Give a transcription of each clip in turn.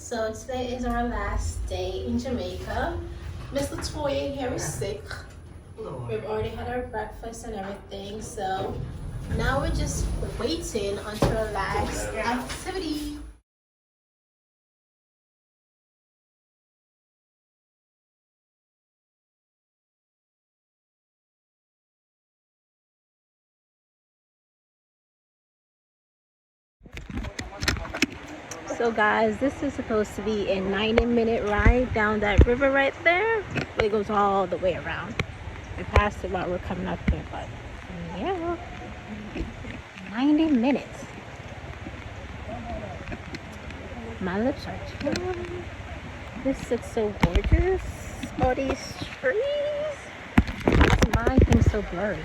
So today is our last day in Jamaica. Miss Latoya here is sick. We've already had our breakfast and everything, so now we're just waiting until the last activity. So guys, this is supposed to be a 90-minute ride down that river right there. It goes all the way around. We passed it while we're coming up here, but yeah, 90 minutes. My lips are chilling. This looks so gorgeous. All these trees. My thing's so blurry.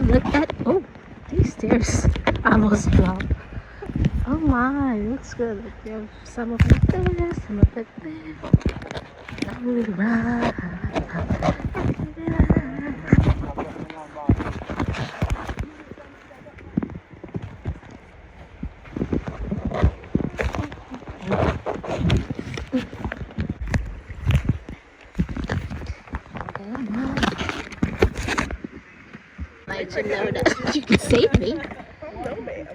Look at, oh, these stairs almost dropped. Oh my, it looks good. Look, you have some of it there, some of it there. Oh, right. Let you know that you can save me. No, ma'am.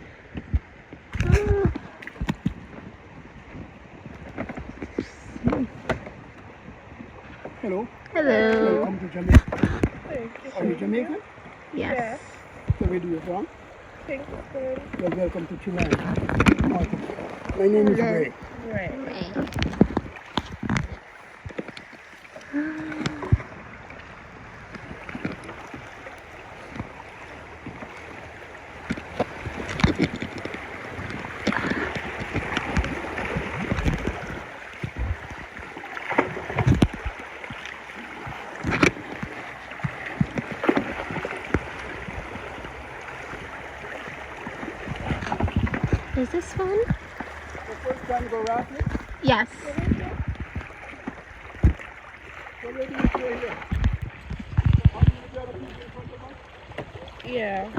Hello. Hello. Welcome to Jamaica. Thank you. Are you Jamaican? Yes. So where do you from? Kingston. Well, welcome to Chile. My name is Ray. Right. Is this fun? The first time go rafting? Yes. So where do you stay here? How many other people in front of us? Yeah.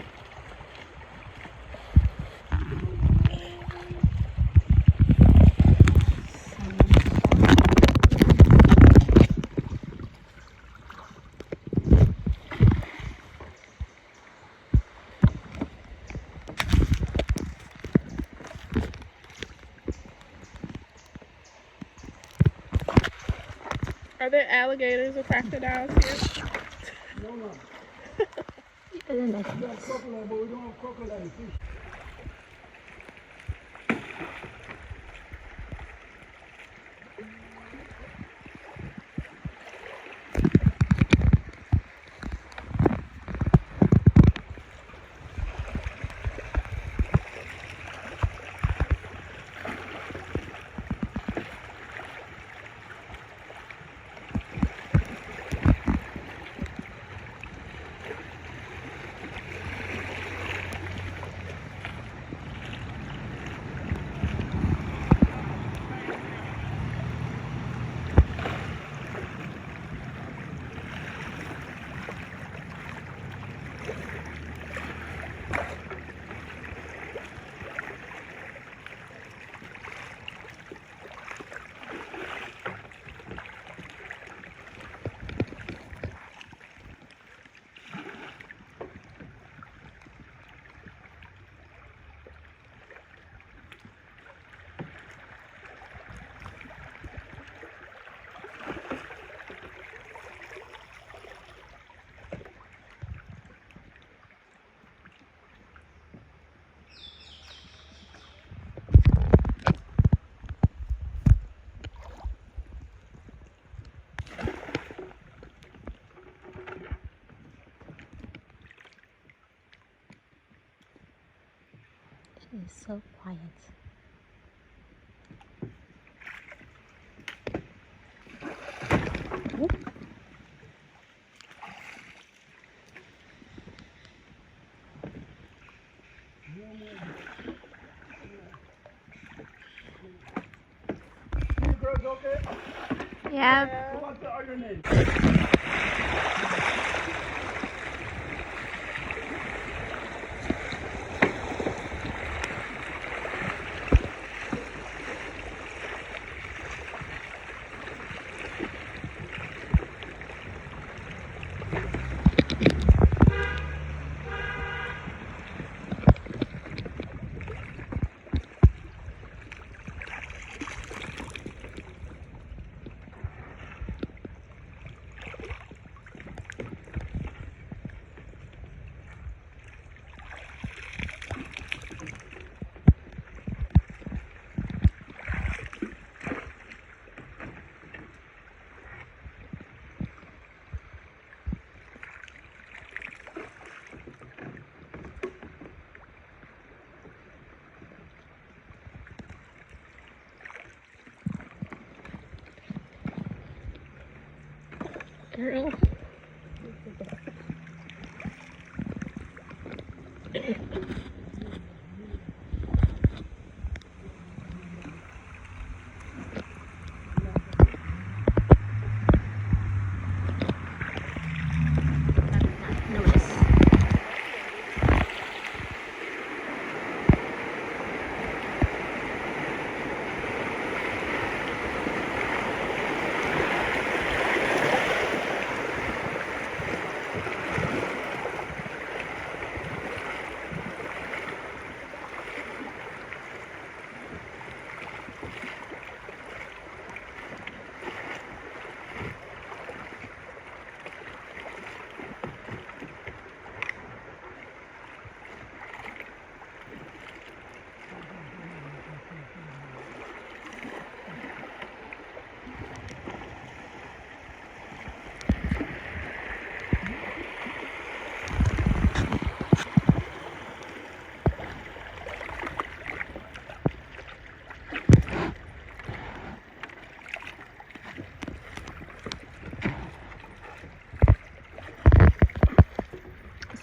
Are there alligators or crocodiles here? No. Isn't it? We have crocodile, but we don't have crocodile fish. It is so quiet. You girls okay? Yeah. What's your name? Girl. Notice.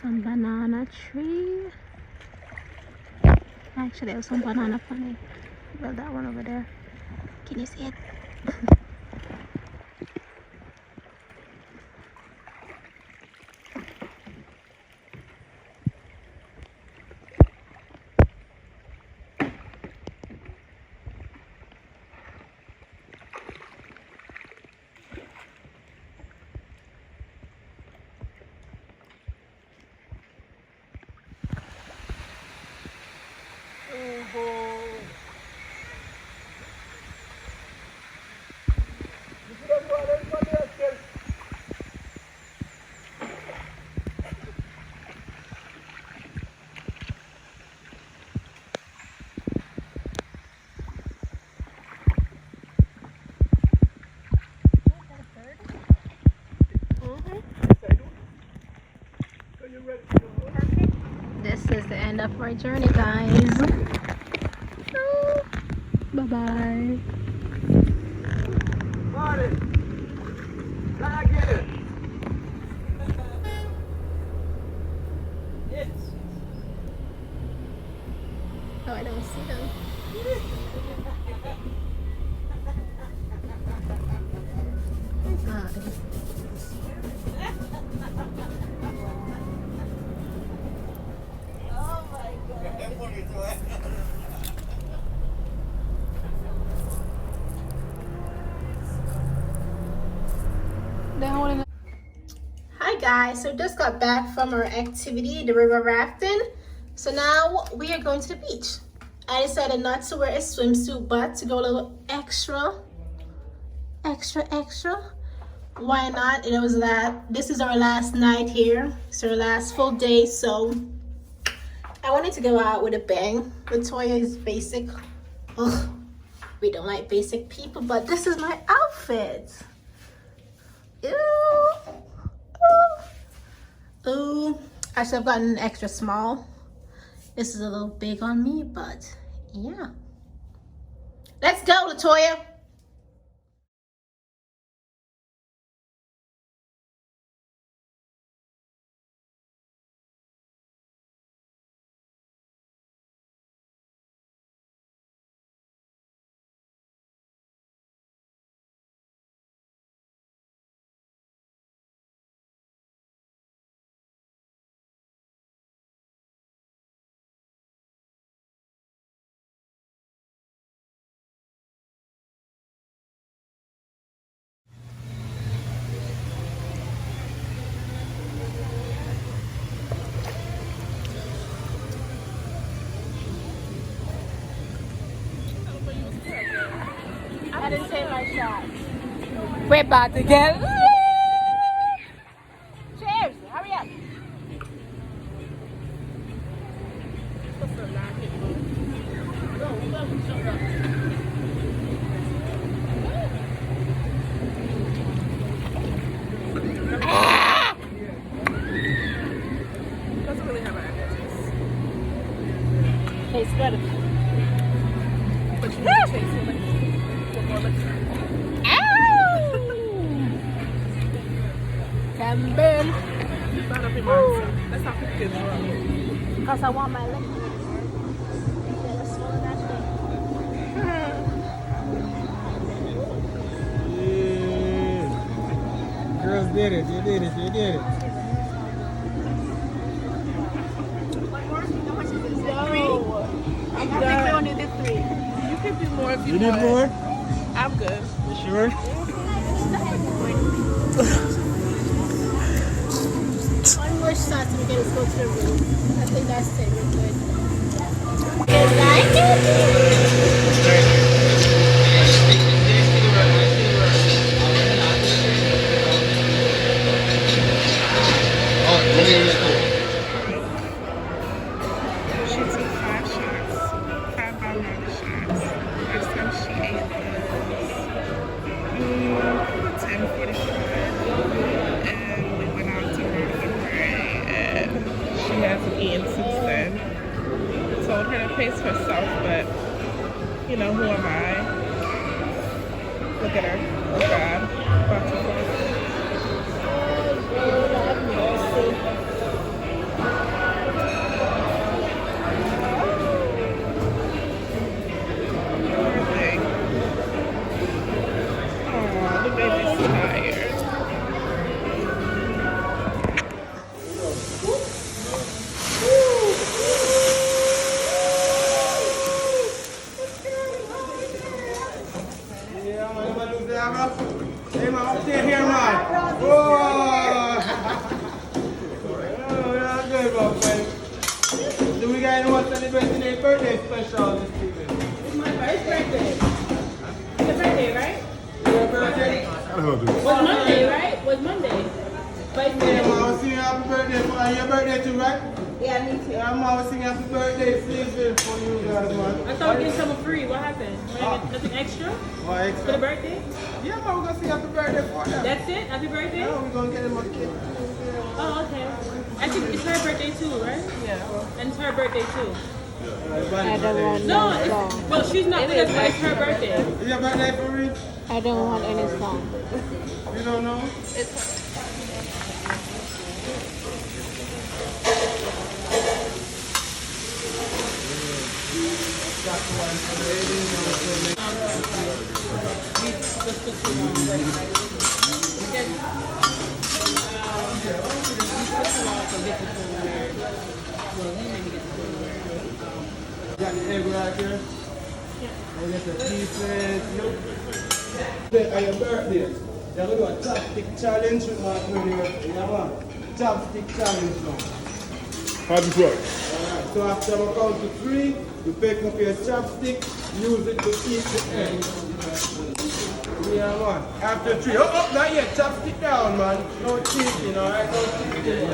Some banana tree. Actually, there's some banana plant. Well, that one over there. Can you see it? This is the end of our journey, guys. Bye bye. Marty, can I get it? Yes. Oh, I don't see them. God. Hi guys, so just got back from our activity, the river rafting. So now we are going to the beach. I decided not to wear a swimsuit, but to go a little extra. Why not? It was that this is our last night here. It's our last full day, so I wanted to go out with a bang. Latoya is basic. Ugh, we don't like basic people, but this is my outfit. Ew. Ooh, I should have gotten an extra small. This is a little big on me, but yeah. Let's go, Latoya. I didn't take my shot. We're about to get lit. Cheers! Hurry up. Doesn't really have an aftertaste. Tastes good. But you need to taste it like more liquor. Ow! I'm burn. Start up in mindset. That's how people get drunk. Because I want my liquor. Yeah, let's swallow that thing. Yeah. Girls did it. You did it. You did it. No. I think we only did 3. You can do more if you, You need want. more? I'm good. You sure? One more shot so we can just go to the room. I think that's it. We're good. Good night. She took 5 shots, 5 bottle shots. Last time she ate was 10:45, and we went out to River and she hasn't eaten since then. Told her to pace herself, but you know, who am I? Look at her. Oh God. About to fall. Oh, the baby's tired. Yeah, man. You want to lose the hammer? Hey, man. Up there here, man. Whoa. Oh, that's good, man. Do we got anyone celebrating their birthday special this evening? It's my first birthday. It's a birthday, right? Your birthday? Was Monday, right? Was Monday. But Yeah, man. I was singing happy birthday for your birthday too, right? yeah, me too. Yeah, man. I was singing happy birthday season for you guys, man. I thought we did something free. What happened? Nothing extra What for the extra? birthday? Yeah, man. We're going to sing happy birthday for them. That's it? Happy birthday? Yeah, we're going to get them a cake. Oh, okay. I think it's her birthday too, right? Yeah. And it's her birthday too. I don't want No, well, she's not with us, but it's her birthday. Is your birthday for real? I don't want any song. You don't know? Got the egg right there. And get the pieces. On your birthday, you're going to do a chopstick challenge with my friend. Yeah, man. Chopstick challenge now. Happy birthday. Alright, so after I count to 3, you pick up your chopstick, use it to eat the egg. Yeah, man. After 3. Oh, not yet. Chopstick down, man. No cheating, alright? No cheating.